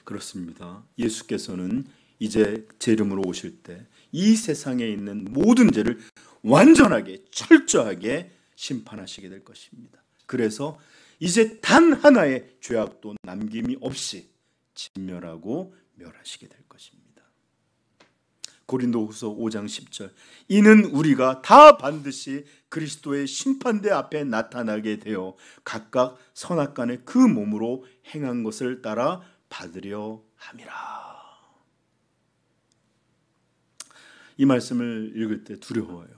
그렇습니다. 예수께서는 이제 재림으로 오실 때 이 세상에 있는 모든 죄를 완전하게 철저하게 심판하시게 될 것입니다. 그래서 이제 단 하나의 죄악도 남김이 없이 진멸하고 멸하시게 될 것입니다. 고린도후서 5장 10절, 이는 우리가 다 반드시 그리스도의 심판대 앞에 나타나게 되어 각각 선악간에 그 몸으로 행한 것을 따라 받으려 함이라. 이 말씀을 읽을 때 두려워요.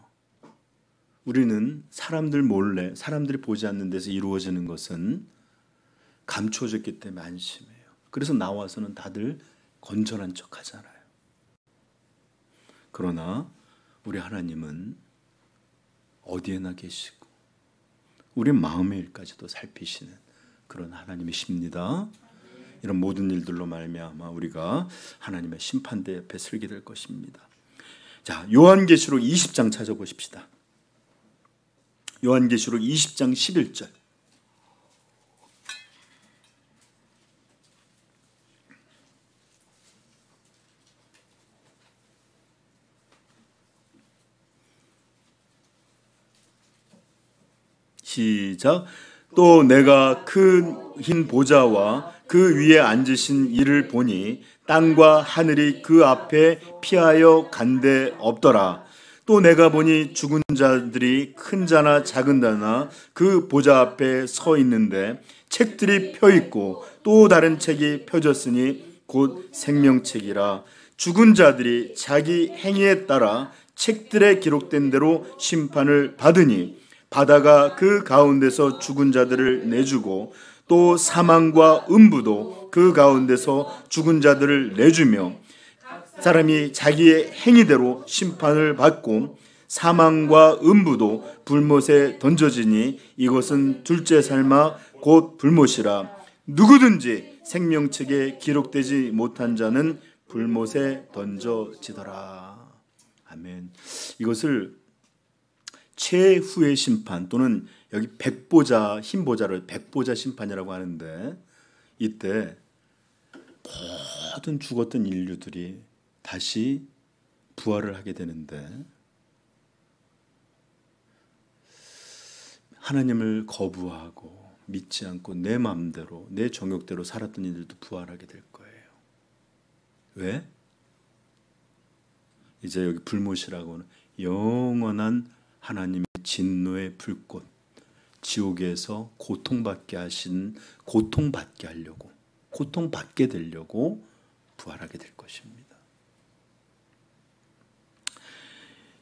우리는 사람들 몰래, 사람들이 보지 않는 데서 이루어지는 것은 감춰졌기 때문에 안심해요. 그래서 나와서는 다들 건전한 척 하잖아요. 그러나 우리 하나님은 어디에나 계시고 우리 마음의 일까지도 살피시는 그런 하나님이십니다. 이런 모든 일들로 말미암아 우리가 하나님의 심판대 옆에 서게 될 것입니다. 자, 요한계시록 20장 찾아보십시다. 요한계시록 20장 11절. 시작. 또 내가 큰 흰 보좌와 그 위에 앉으신 이를 보니 땅과 하늘이 그 앞에 피하여 간데 없더라. 또 내가 보니 죽은 자들이 큰 자나 작은 자나 그 보좌 앞에 서 있는데 책들이 펴 있고 또 다른 책이 펴졌으니 곧 생명책이라. 죽은 자들이 자기 행위에 따라 책들에 기록된 대로 심판을 받으니 바다가 그 가운데서 죽은 자들을 내주고 또 사망과 음부도 그 가운데서 죽은 자들을 내주며 사람이 자기의 행위대로 심판을 받고 사망과 음부도 불못에 던져지니 이것은 둘째 삶아 곧 불못이라. 누구든지 생명책에 기록되지 못한 자는 불못에 던져지더라. 아멘. 이것을 최후의 심판 또는 여기 백보자, 흰 보자를 백보자 심판이라고 하는데, 이때 모든 죽었던 인류들이 다시 부활을 하게 되는데, 하나님을 거부하고 믿지 않고 내 마음대로 내 정욕대로 살았던 이들도 부활하게 될 거예요. 왜? 이제 여기 불못이라고는 영원한 하나님의 진노의 불꽃, 지옥에서 고통받게 하려고, 고통받게 되려고 부활하게 될 것입니다.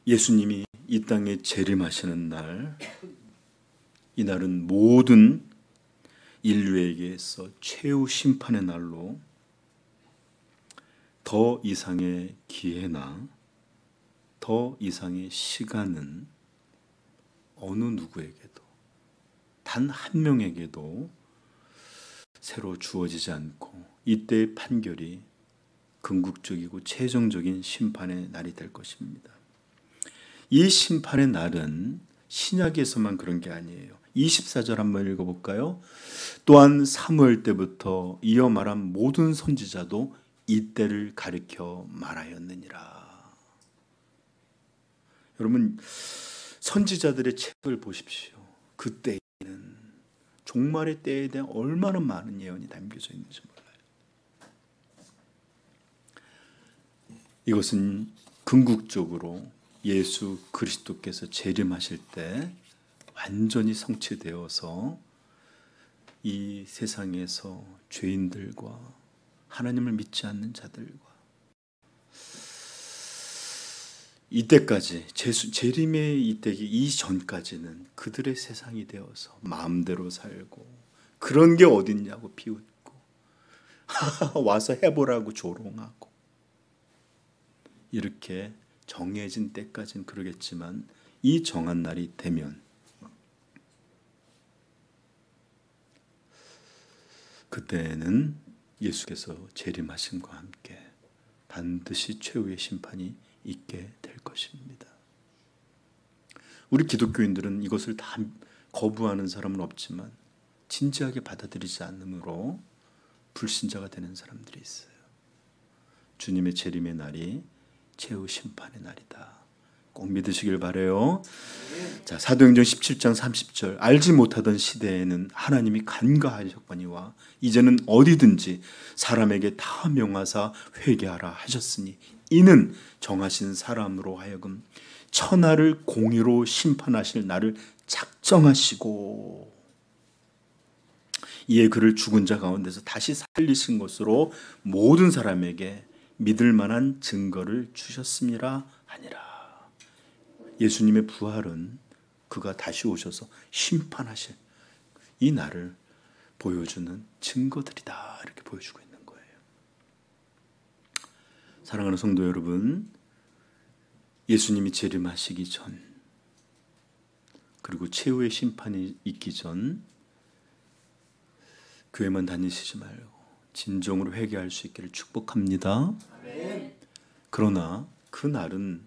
예수님이 이 땅에 재림하시는 날, 이 날은 모든 인류에게서 최후 심판의 날로 더 이상의 기회나 더 이상의 시간은 어느 누구에게도, 단 한 명에게도 새로 주어지지 않고 이때의 판결이 궁극적이고 최종적인 심판의 날이 될 것입니다. 이 심판의 날은 신약에서만 그런 게 아니에요. 24절 한번 읽어볼까요? 또한 사무엘 때부터 이어 말한 모든 선지자도 이때를 가리켜 말하였느니라. 여러분, 선지자들의 책을 보십시오. 그때에는 종말의 때에 대한 얼마나 많은 예언이 담겨져 있는지 몰라요. 이것은 궁극적으로 예수 그리스도께서 재림하실 때 완전히 성취되어서 이 세상에서 죄인들과 하나님을 믿지 않는 자들과 이때까지 재림의 이때기 이전까지는 그들의 세상이 되어서 마음대로 살고 그런 게 어딨냐고 비웃고 와서 해보라고 조롱하고 이렇게 정해진 때까지는 그러겠지만 이 정한 날이 되면 그때는 예수께서 재림하심과 함께 반드시 최후의 심판이 있게 될 것입니다. 우리 기독교인들은 이것을 다 거부하는 사람은 없지만 진지하게 받아들이지 않으므로 불신자가 되는 사람들이 있어요. 주님의 재림의 날이 최후 심판의 날이다. 꼭 믿으시길 바라요. 자, 사도행전 17장 30절 알지 못하던 시대에는 하나님이 간과하셨거니와 이제는 어디든지 사람에게 다 명하사 회개하라 하셨으니 이는 정하신 사람으로 하여금 천하를 공의로 심판하실 날을 작정하시고 이에 그를 죽은 자 가운데서 다시 살리신 것으로 모든 사람에게 믿을 만한 증거를 주셨음이라 하니라. 예수님의 부활은 그가 다시 오셔서 심판하실 이 날을 보여주는 증거들이다. 이렇게 보여주고 있는 거예요. 사랑하는 성도 여러분, 예수님이 재림하시기 전 그리고 최후의 심판이 있기 전 교회만 다니시지 말고 진정으로 회개할 수 있기를 축복합니다. 그러나 그 날은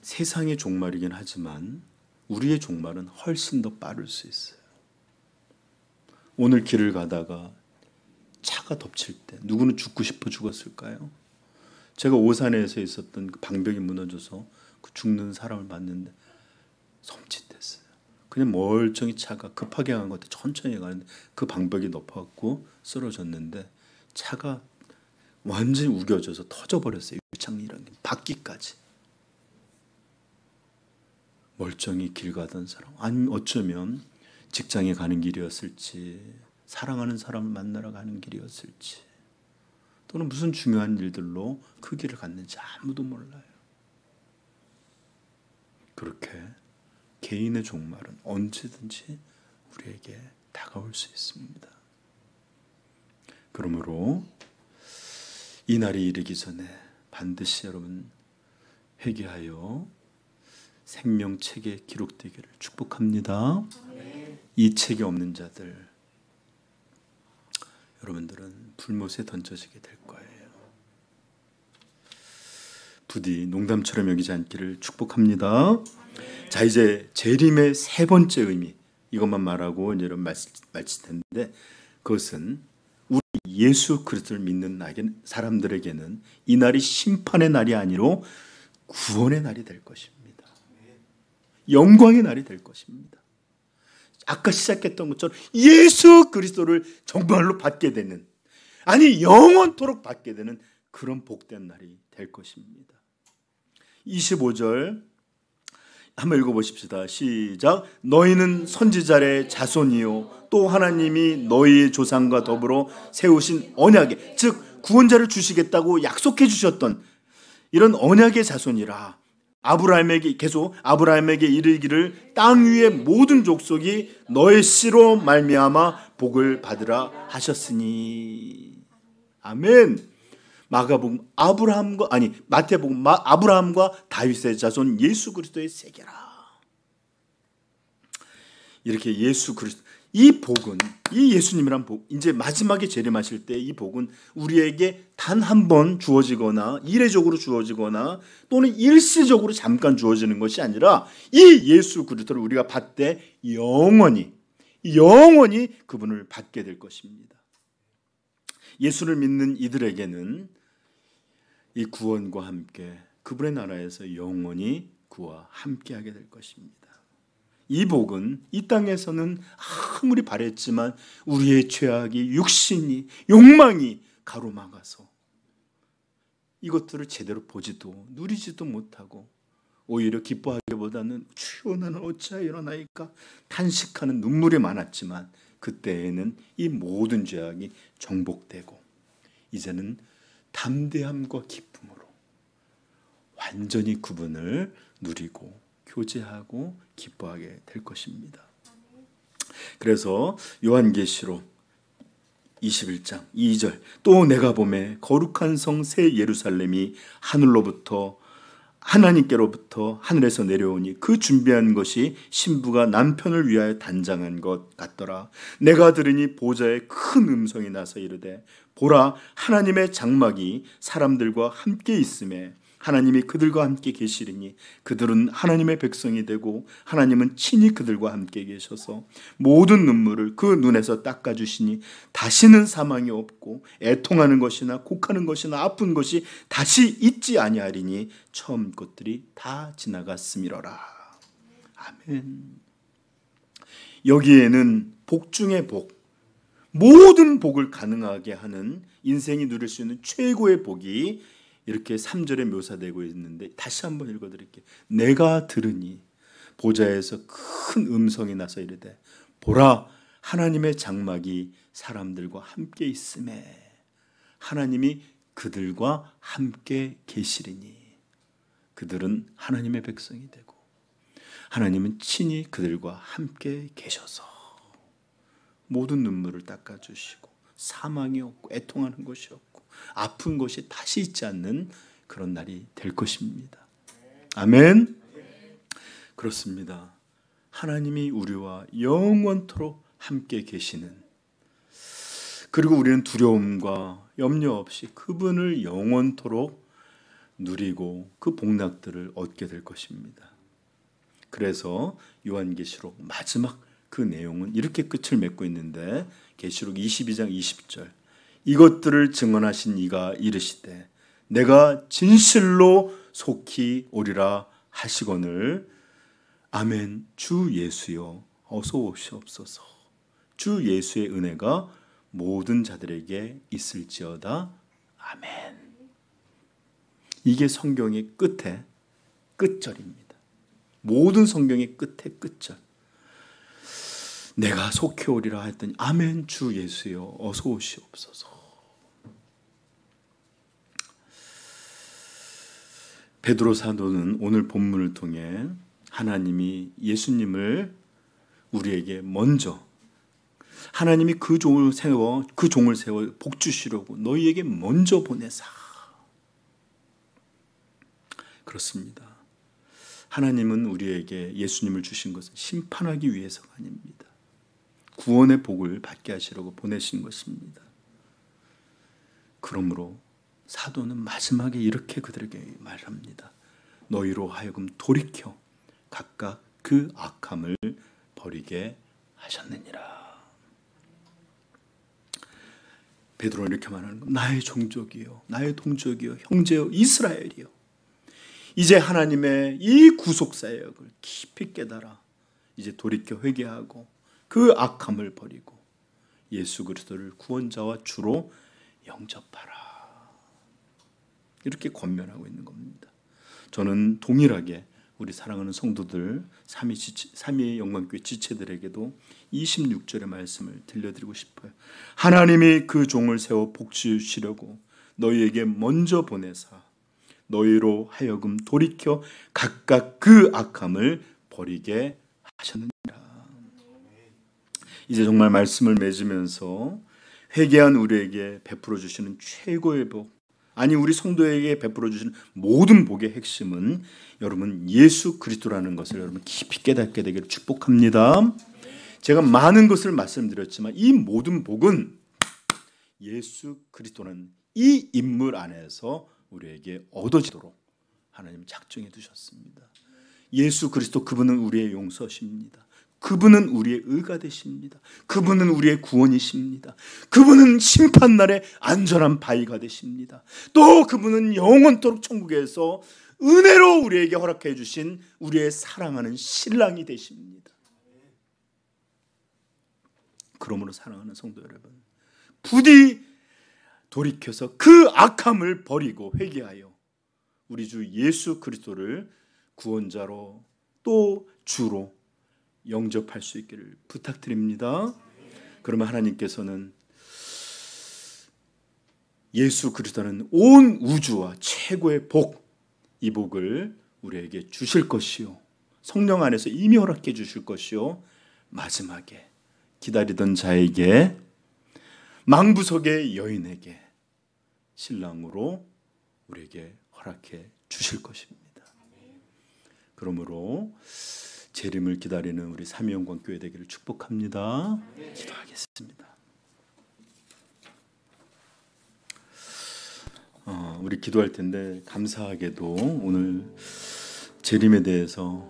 세상의 종말이긴 하지만 우리의 종말은 훨씬 더 빠를 수 있어요. 오늘 길을 가다가 차가 덮칠 때 누구는 죽고 싶어 죽었을까요? 제가 오산에서 있었던 그 방벽이 무너져서 그 죽는 사람을 봤는데 섬찟했어요. 그냥 멀쩡히 차가 급하게 간 것 같아 천천히 가는데 그 방벽이 높아갖고 쓰러졌는데 차가 완전히 우겨져서 터져버렸어요. 유창이라는 게 바퀴까지. 멀쩡히 길 가던 사람, 아니면 어쩌면 직장에 가는 길이었을지 사랑하는 사람을 만나러 가는 길이었을지 또는 무슨 중요한 일들로 그 길을 갔는지 아무도 몰라요. 그렇게 개인의 종말은 언제든지 우리에게 다가올 수 있습니다. 그러므로 이 날이 이르기 전에 반드시 여러분 회개하여 생명책에 기록되기를 축복합니다. 이 책이 없는 자들 여러분들은 불못에 던져지게 될 거예요. 부디 농담처럼 여기지 않기를 축복합니다. 자, 이제 재림의 세 번째 의미 이것만 말하고 이제 마칠 텐데 그것은 우리 예수 그리스도를 믿는 사람들에게는 이 날이 심판의 날이 아니로 구원의 날이 될 것입니다. 영광의 날이 될 것입니다. 아까 시작했던 것처럼 예수 그리스도를 정말로 받게 되는 아니 영원토록 받게 되는 그런 복된 날이 될 것입니다. 25절 한번 읽어보십시다. 시작. 너희는 선지자의 자손이요 또 하나님이 너희의 조상과 더불어 세우신 언약의 즉 구원자를 주시겠다고 약속해 주셨던 이런 언약의 자손이라. 아브라함에게 이르기를 땅 위의 모든 족속이 너의 씨로 말미암아 복을 받으라 하셨으니. 아멘. 마태복음 아브라함과 다윗의 자손 예수 그리스도의 세계라. 이렇게 예수 그리스도 이 복은, 이 예수님이란 복, 이제 마지막에 재림하실 때 이 복은 우리에게 단 한 번 주어지거나 이례적으로 주어지거나 또는 일시적으로 잠깐 주어지는 것이 아니라 이 예수 그리스도를 우리가 받되 영원히 그분을 받게 될 것입니다. 예수를 믿는 이들에게는 이 구원과 함께 그분의 나라에서 영원히 그와 함께하게 될 것입니다. 이 복은 이 땅에서는 아무리 바랬지만 우리의 죄악이, 육신이, 욕망이 가로막아서 이것들을 제대로 보지도 누리지도 못하고 오히려 기뻐하기보다는 주여 나는 어찌하여 이러나이까 탄식하는 눈물이 많았지만 그때에는 이 모든 죄악이 정복되고 이제는 담대함과 기쁨으로 완전히 그분을 누리고 교제하고 기뻐하게 될 것입니다. 그래서 요한계시록 21장 2절 또 내가 보매 거룩한 성 새 예루살렘이 하나님께로부터 하늘에서 내려오니 그 준비한 것이 신부가 남편을 위하여 단장한 것 같더라. 내가 들으니 보좌에 큰 음성이 나서 이르되 보라 하나님의 장막이 사람들과 함께 있음에 하나님이 그들과 함께 계시리니 그들은 하나님의 백성이 되고 하나님은 친히 그들과 함께 계셔서 모든 눈물을 그 눈에서 닦아주시니 다시는 사망이 없고 애통하는 것이나 곡하는 것이나 아픈 것이 다시 있지 아니하리니 처음 것들이 다 지나갔음이로라. 아멘. 여기에는 복 중의 복, 모든 복을 가능하게 하는 인생이 누릴 수 있는 최고의 복이 이렇게 3절에 묘사되고 있는데 다시 한번 읽어드릴게요. 내가 들으니 보좌에서 큰 음성이 나서 이르되 보라 하나님의 장막이 사람들과 함께 있음에 하나님이 그들과 함께 계시리니 그들은 하나님의 백성이 되고 하나님은 친히 그들과 함께 계셔서 모든 눈물을 닦아주시고 사망이 없고 애통하는 것이 없고 아픈 것이 다시 있지 않는 그런 날이 될 것입니다. 아멘. 그렇습니다. 하나님이 우리와 영원토록 함께 계시는, 그리고 우리는 두려움과 염려 없이 그분을 영원토록 누리고 그 복락들을 얻게 될 것입니다. 그래서 요한계시록 마지막 그 내용은 이렇게 끝을 맺고 있는데 계시록 22장 20절 이것들을 증언하신 이가 이르시되 내가 진실로 속히 오리라 하시거늘 아멘. 주 예수여 어서 오시옵소서. 주 예수의 은혜가 모든 자들에게 있을지어다. 아멘. 이게 성경의 끝에 끝절입니다. 모든 성경의 끝에 끝절. 내가 속히 오리라 했더니 아멘. 주 예수여 어서 오시옵소서. 베드로 사도는 오늘 본문을 통해 하나님이 예수님을 우리에게 먼저, 하나님이 그 종을 세워 복 주시려고 너희에게 먼저 보내사. 그렇습니다. 하나님은 우리에게 예수님을 주신 것은 심판하기 위해서가 아닙니다. 구원의 복을 받게 하시려고 보내신 것입니다. 그러므로 사도는 마지막에 이렇게 그들에게 말합니다. 너희로 하여금 돌이켜 각각 그 악함을 버리게 하셨느니라. 베드로는 이렇게 말하는 것. 나의 종족이요, 나의 동족이요, 형제요, 이스라엘이요. 이제 하나님의 이 구속 사역을 깊이 깨달아 이제 돌이켜 회개하고 그 악함을 버리고 예수 그리스도를 구원자와 주로 영접하라. 이렇게 권면하고 있는 겁니다. 저는 동일하게 우리 사랑하는 성도들 삼위의 영광교회 지체들에게도 26절의 말씀을 들려드리고 싶어요. 하나님이 그 종을 세워 복 주시려고 너희에게 먼저 보내사 너희로 하여금 돌이켜 각각 그 악함을 버리게 하셨느니라. 이제 정말 말씀을 맺으면서 회개한 우리에게 베풀어 주시는 최고의 복, 아니 우리 성도에게 베풀어 주시는 모든 복의 핵심은 여러분 예수 그리스도라는 것을 여러분 깊이 깨닫게 되기를 축복합니다. 제가 많은 것을 말씀드렸지만 이 모든 복은 예수 그리스도는 이 인물 안에서 우리에게 얻어지도록 하나님 작정해 두셨습니다. 예수 그리스도, 그분은 우리의 용서십니다. 그분은 우리의 의가 되십니다. 그분은 우리의 구원이십니다. 그분은 심판날에 안전한 바위가 되십니다. 또 그분은 영원토록 천국에서 은혜로 우리에게 허락해 주신 우리의 사랑하는 신랑이 되십니다. 그러므로 사랑하는 성도 여러분, 부디 돌이켜서 그 악함을 버리고 회개하여 우리 주 예수 그리스도를 구원자로 또 주로 영접할 수 있기를 부탁드립니다. 그러면 하나님께서는 예수 그리스도는 온 우주와 최고의 복, 이 복을 우리에게 주실 것이요, 성령 안에서 이미 허락해 주실 것이요, 마지막에 기다리던 자에게, 망부석의 여인에게 신랑으로 우리에게 허락해 주실 것입니다. 그러므로 재림을 기다리는 우리 삼위영광 교회 되기를 축복합니다. 기도하겠습니다. 우리 기도할 텐데 감사하게도 오늘 재림에 대해서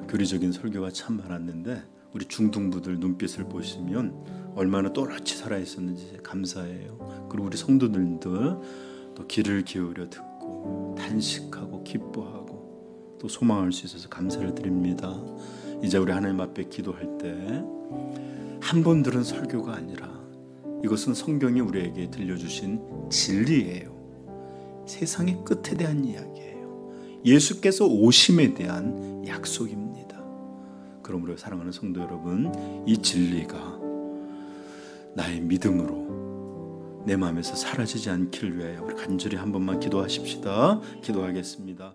교리적인 설교가 참 많았는데 우리 중등부들 눈빛을 보시면 얼마나 또렷이 살아있었는지 감사해요. 그리고 우리 성도들도 또 귀를 기울여 듣고 탄식하고 기뻐하고 또 소망할 수 있어서 감사를 드립니다. 이제 우리 하나님 앞에 기도할 때 한 번 들은 설교가 아니라 이것은 성경이 우리에게 들려주신 진리예요. 세상의 끝에 대한 이야기예요. 예수께서 오심에 대한 약속입니다. 그러므로 사랑하는 성도 여러분, 이 진리가 나의 믿음으로 내 마음에서 사라지지 않길 위하여 우리 간절히 한 번만 기도하십시다. 기도하겠습니다.